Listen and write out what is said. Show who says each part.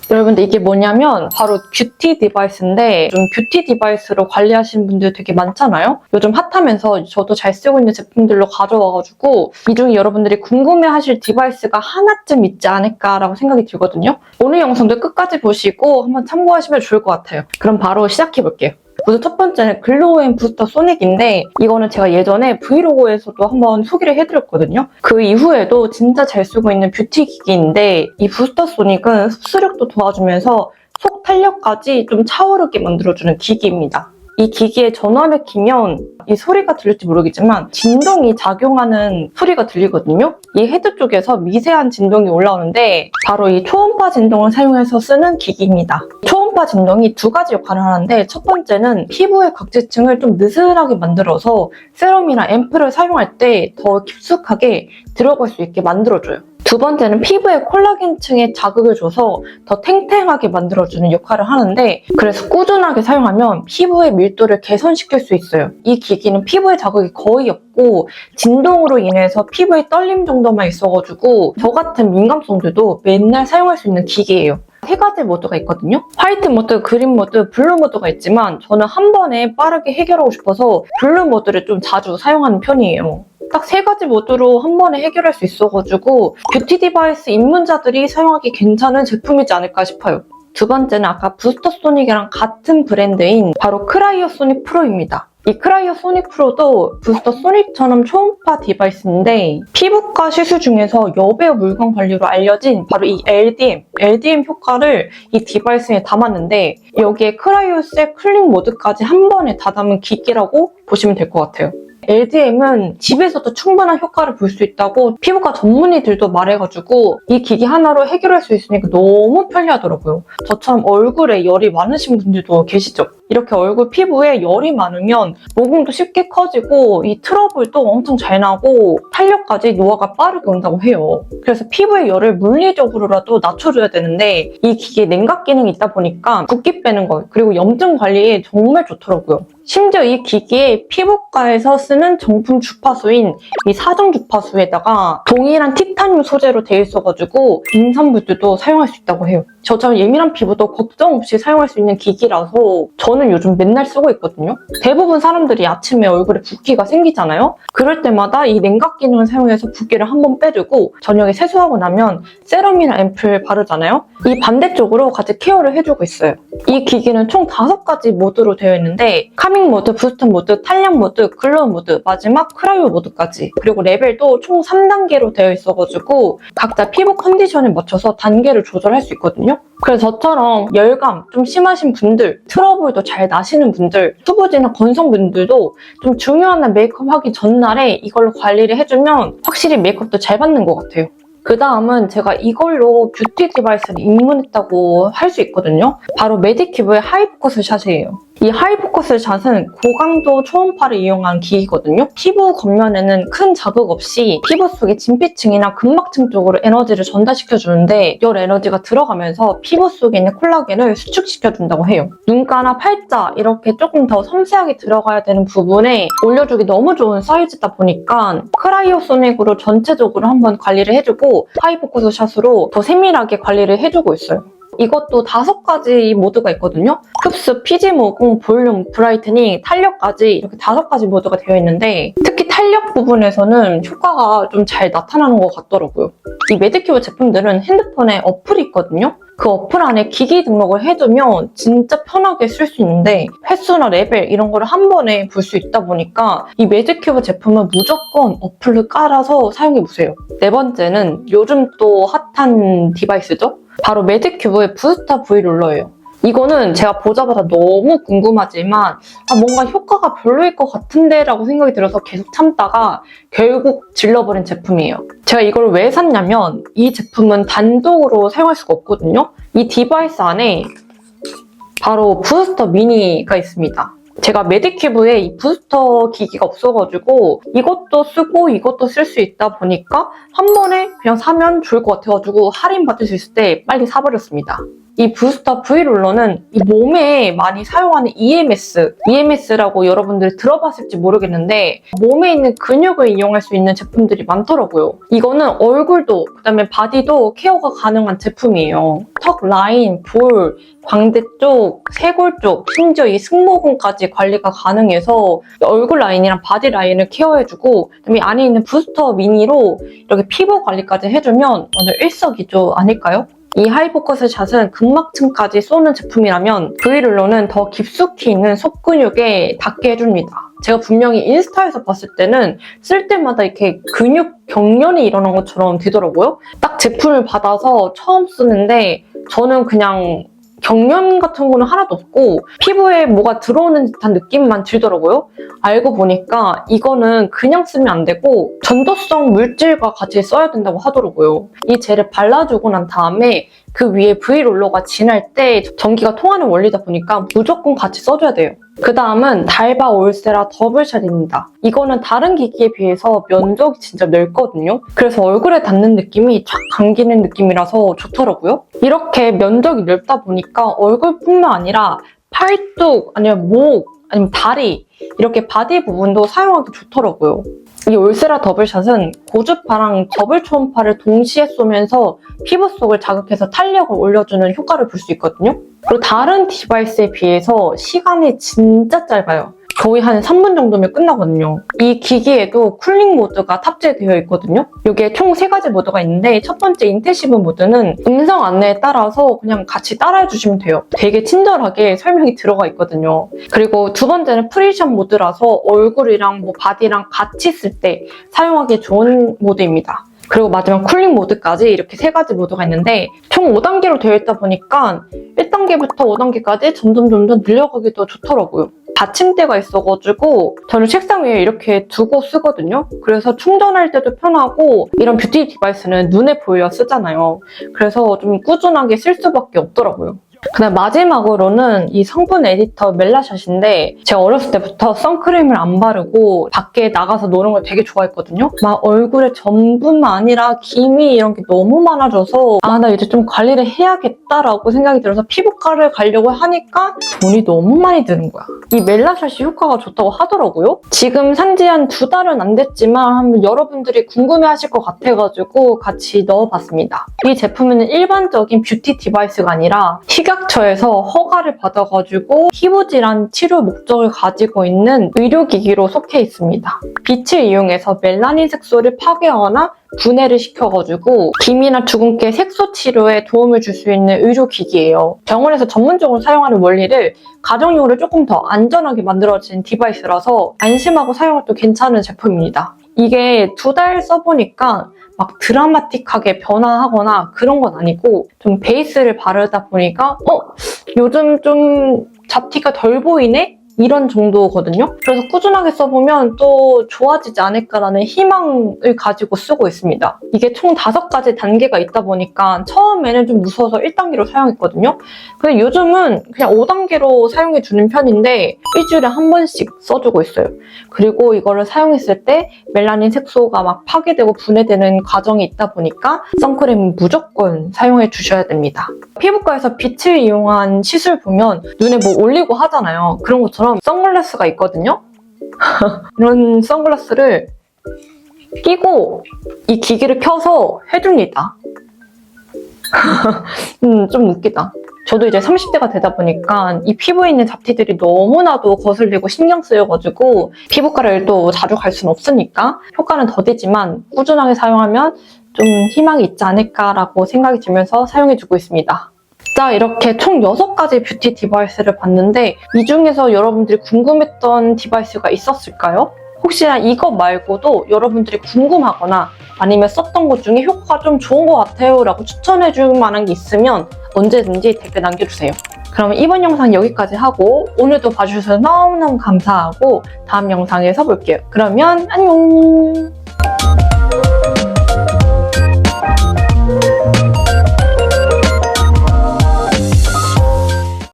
Speaker 1: 여러분들 이게 뭐냐면 바로 뷰티 디바이스인데 좀 뷰티 디바이스로 관리하시는 분들 되게 많잖아요? 요즘 핫하면서 저도 잘 쓰고 있는 제품들로 가져와가지고 이 중에 여러분들이 궁금해하실 디바이스가 하나쯤 있지 않을까라고 생각이 들거든요? 오늘 영상도 끝까지 보시고 한번 참고하시면 좋을 것 같아요. 그럼 바로 시작해볼게요. 우선 첫 번째는 글로우앤 부스터 소닉인데 이거는 제가 예전에 브이로그에서도 한번 소개를 해드렸거든요. 그 이후에도 진짜 잘 쓰고 있는 뷰티 기기인데 이 부스터 소닉은 흡수력도 도와주면서 속 탄력까지 좀 차오르게 만들어주는 기기입니다. 이 기기에 전원을 키면 이 소리가 들릴지 모르겠지만 진동이 작용하는 소리가 들리거든요. 이 헤드 쪽에서 미세한 진동이 올라오는데 바로 이 초음파 진동을 사용해서 쓰는 기기입니다. 초음파 진동이 두 가지 역할을 하는데 첫 번째는 피부의 각지층을 좀 느슨하게 만들어서 세럼이나 앰플을 사용할 때 더 깊숙하게 들어갈 수 있게 만들어줘요. 두 번째는 피부의 콜라겐층에 자극을 줘서 더 탱탱하게 만들어주는 역할을 하는데 그래서 꾸준하게 사용하면 피부의 밀도를 개선시킬 수 있어요. 이 기기는 피부에 자극이 거의 없고 진동으로 인해서 피부에 떨림 정도만 있어가지고 저 같은 민감성들도 맨날 사용할 수 있는 기기예요. 세 가지 모드가 있거든요. 화이트 모드, 그린 모드, 블루 모드가 있지만 저는 한 번에 빠르게 해결하고 싶어서 블루 모드를 좀 자주 사용하는 편이에요. 딱 세 가지 모드로 한 번에 해결할 수 있어가지고 뷰티 디바이스 입문자들이 사용하기 괜찮은 제품이지 않을까 싶어요. 두 번째는 아까 부스터 소닉이랑 같은 브랜드인 바로 크라이오 소닉 프로입니다. 이 크라이오 소닉 프로도 부스터 소닉처럼 초음파 디바이스인데 피부과 시술 중에서 여배우 물광 관리로 알려진 바로 이 LDM 효과를 이 디바이스에 담았는데 여기에 크라이오셀 쿨링 모드까지 한 번에 다 담은 기기라고 보시면 될 것 같아요. LDM은 집에서도 충분한 효과를 볼 수 있다고 피부과 전문의들도 말해가지고 이 기기 하나로 해결할 수 있으니까 너무 편리하더라고요. 저처럼 얼굴에 열이 많으신 분들도 계시죠? 이렇게 얼굴 피부에 열이 많으면 모공도 쉽게 커지고 이 트러블도 엄청 잘 나고 탄력까지 노화가 빠르게 온다고 해요. 그래서 피부의 열을 물리적으로라도 낮춰줘야 되는데 이 기기에 냉각 기능이 있다 보니까 붓기 빼는 거 그리고 염증 관리에 정말 좋더라고요. 심지어 이 기기에 피부과에서 쓰는 정품 주파수인 이 사정 주파수에다가 동일한 티타늄 소재로 되어 있어가지고 임산부들도 사용할 수 있다고 해요. 저처럼 예민한 피부도 걱정 없이 사용할 수 있는 기기라서 저는 요즘 맨날 쓰고 있거든요. 대부분 사람들이 아침에 얼굴에 붓기가 생기잖아요. 그럴 때마다 이 냉각 기능을 사용해서 붓기를 한번 빼주고 저녁에 세수하고 나면 세럼이나 앰플 바르잖아요. 이 반대쪽으로 같이 케어를 해주고 있어요. 이 기기는 총 5가지 모드로 되어 있는데 카밍 모드, 부스트 모드, 탄력 모드, 글로우 모드, 마지막 크라이오 모드까지 그리고 레벨도 총 3단계로 되어 있어가지고 각자 피부 컨디션에 맞춰서 단계를 조절할 수 있거든요. 그래서 저처럼 열감 좀 심하신 분들, 트러블도 잘 나시는 분들, 후보지나 건성분들도 좀 중요한 날 메이크업 하기 전날에 이걸로 관리를 해주면 확실히 메이크업도 잘 받는 것 같아요. 그 다음은 제가 이걸로 뷰티 디바이스를 입문했다고 할 수 있거든요. 바로 메디큐브의 하이포커스 샷이에요. 이 하이포커스 샷은 고강도 초음파를 이용한 기기거든요. 피부 겉면에는 큰 자극 없이 피부 속의 진피층이나 근막층 쪽으로 에너지를 전달시켜주는데 열 에너지가 들어가면서 피부 속에 있는 콜라겐을 수축시켜준다고 해요. 눈가나 팔자 이렇게 조금 더 섬세하게 들어가야 되는 부분에 올려주기 너무 좋은 사이즈다 보니까 크라이오 소닉으로 전체적으로 한번 관리를 해주고 하이포커스 샷으로 더 세밀하게 관리를 해주고 있어요. 이것도 5가지 모드가 있거든요. 흡수, 피지 모공, 볼륨, 브라이트닝, 탄력까지 이렇게 5가지 모드가 되어 있는데 특히 탄력 부분에서는 효과가 좀 잘 나타나는 것 같더라고요. 이 메디큐브 제품들은 핸드폰에 어플이 있거든요. 그 어플 안에 기기 등록을 해두면 진짜 편하게 쓸 수 있는데 횟수나 레벨 이런 거를 한 번에 볼 수 있다 보니까 이 메디큐브 제품은 무조건 어플을 깔아서 사용해보세요. 네 번째는 요즘 또 핫한 디바이스죠? 바로 메디큐브의 부스터 V 롤러예요. 이거는 제가 보자마자 너무 궁금하지만 뭔가 효과가 별로일 것 같은데 라고 생각이 들어서 계속 참다가 결국 질러버린 제품이에요. 제가 이걸 왜 샀냐면 이 제품은 단독으로 사용할 수가 없거든요. 이 디바이스 안에 바로 부스터 미니가 있습니다. 제가 메디큐브에 이 부스터 기기가 없어가지고 이것도 쓰고 이것도 쓸 수 있다 보니까 한 번에 그냥 사면 좋을 것 같아가지고 할인 받을 수 있을 때 빨리 사버렸습니다. 이 부스터 V롤러는 이 몸에 많이 사용하는 EMS라고 여러분들이 들어봤을지 모르겠는데 몸에 있는 근육을 이용할 수 있는 제품들이 많더라고요. 이거는 얼굴도 그다음에 바디도 케어가 가능한 제품이에요. 턱 라인, 볼, 광대 쪽, 쇄골 쪽, 심지어 이 승모근까지 관리가 가능해서 얼굴 라인이랑 바디 라인을 케어해주고 그다음에 안에 있는 부스터 미니로 이렇게 피부 관리까지 해주면 완전 일석이조 아닐까요? 이 하이포커스 샷은 근막층까지 쏘는 제품이라면 V롤러는 더 깊숙이 있는 속근육에 닿게 해줍니다. 제가 분명히 인스타에서 봤을 때는 쓸 때마다 이렇게 근육 경련이 일어난 것처럼 되더라고요. 딱 제품을 받아서 처음 쓰는데 저는 그냥 경련 같은 거는 하나도 없고 피부에 뭐가 들어오는 듯한 느낌만 들더라고요. 알고 보니까 이거는 그냥 쓰면 안 되고 전도성 물질과 같이 써야 된다고 하더라고요. 이 젤을 발라주고 난 다음에 그 위에 V롤러가 지날 때 전기가 통하는 원리다 보니까 무조건 같이 써줘야 돼요. 그 다음은 달바 올세라 더블샷입니다. 이거는 다른 기기에 비해서 면적이 진짜 넓거든요. 그래서 얼굴에 닿는 느낌이 쫙 감기는 느낌이라서 좋더라고요. 이렇게 면적이 넓다 보니까 얼굴뿐만 아니라 팔뚝, 아니면 목, 아니면 다리 이렇게 바디 부분도 사용하기 좋더라고요. 이 올세라 더블샷은 고주파랑 더블 초음파를 동시에 쏘면서 피부 속을 자극해서 탄력을 올려주는 효과를 볼 수 있거든요. 그리고 다른 디바이스에 비해서 시간이 진짜 짧아요. 거의 한 3분 정도면 끝나거든요. 이 기기에도 쿨링 모드가 탑재되어 있거든요. 이게 총 3가지 모드가 있는데 첫 번째 인텐시브 모드는 음성 안내에 따라서 그냥 같이 따라해 주시면 돼요. 되게 친절하게 설명이 들어가 있거든요. 그리고 두 번째는 프리션 모드라서 얼굴이랑 바디랑 같이 쓸 때 사용하기 좋은 모드입니다. 그리고 마지막 쿨링 모드까지 이렇게 3가지 모드가 있는데 총 5단계로 되어 있다 보니까 1단계부터 5단계까지 점점 늘려가기도 좋더라고요. 받침대가 있어가지고 저는 책상 위에 이렇게 두고 쓰거든요. 그래서 충전할 때도 편하고 이런 뷰티 디바이스는 눈에 보여야 쓰잖아요. 그래서 좀 꾸준하게 쓸 수밖에 없더라고요. 그다음 마지막으로는 이 성분 에디터 멜라샷인데 제가 어렸을 때부터 선크림을 안 바르고 밖에 나가서 노는 걸 되게 좋아했거든요. 막 얼굴에 전뿐만 아니라 기미 이런 게 너무 많아져서 나 이제 좀 관리를 해야겠다라고 생각이 들어서 피부과를 가려고 하니까 돈이 너무 많이 드는 거야. 이 멜라샷이 효과가 좋다고 하더라고요. 지금 산지 한 2달은 안 됐지만 여러분들이 궁금해하실 것 같아가지고 같이 넣어봤습니다. 이 제품은 일반적인 뷰티 디바이스가 아니라 식약처에서 허가를 받아가지고 피부질환 치료 목적을 가지고 있는 의료기기로 속해 있습니다. 빛을 이용해서 멜라닌 색소를 파괴하거나 분해를 시켜가지고 기미나 주근깨 색소 치료에 도움을 줄 수 있는 의료기기예요. 병원에서 전문적으로 사용하는 원리를 가정용으로 조금 더 안전하게 만들어진 디바이스라서 안심하고 사용해도 괜찮은 제품입니다. 이게 2달 써보니까 막 드라마틱하게 변화하거나 그런 건 아니고 좀 베이스를 바르다 보니까 요즘 좀 잡티가 덜 보이네? 이런 정도거든요. 그래서 꾸준하게 써보면 또 좋아지지 않을까라는 희망을 가지고 쓰고 있습니다. 이게 총 5가지 단계가 있다 보니까 처음에는 좀 무서워서 1단계로 사용했거든요. 근데 요즘은 그냥 5단계로 사용해주는 편인데 일주일에 한 번씩 써주고 있어요. 그리고 이거를 사용했을 때 멜라닌 색소가 막 파괴되고 분해되는 과정이 있다 보니까 선크림은 무조건 사용해 주셔야 됩니다. 피부과에서 빛을 이용한 시술 보면 눈에 뭐 올리고 하잖아요. 그런 것처럼 선글라스가 있거든요. 이런 선글라스를 끼고 이 기기를 켜서 해줍니다. 좀 웃기다. 저도 이제 30대가 되다 보니까 이 피부에 있는 잡티들이 너무나도 거슬리고 신경 쓰여가지고 피부과를 또 자주 갈 수는 없으니까 효과는 더디지만 꾸준하게 사용하면 좀 희망이 있지 않을까라고 생각이 들면서 사용해주고 있습니다. 자, 이렇게 총 6가지 뷰티 디바이스를 봤는데 이 중에서 여러분들이 궁금했던 디바이스가 있었을까요? 혹시나 이거 말고도 여러분들이 궁금하거나 아니면 썼던 것 중에 효과가 좀 좋은 것 같아요 라고 추천해줄 만한 게 있으면 언제든지 댓글 남겨주세요. 그러면 이번 영상 여기까지 하고 오늘도 봐주셔서 너무너무 감사하고 다음 영상에서 볼게요. 그러면 안녕!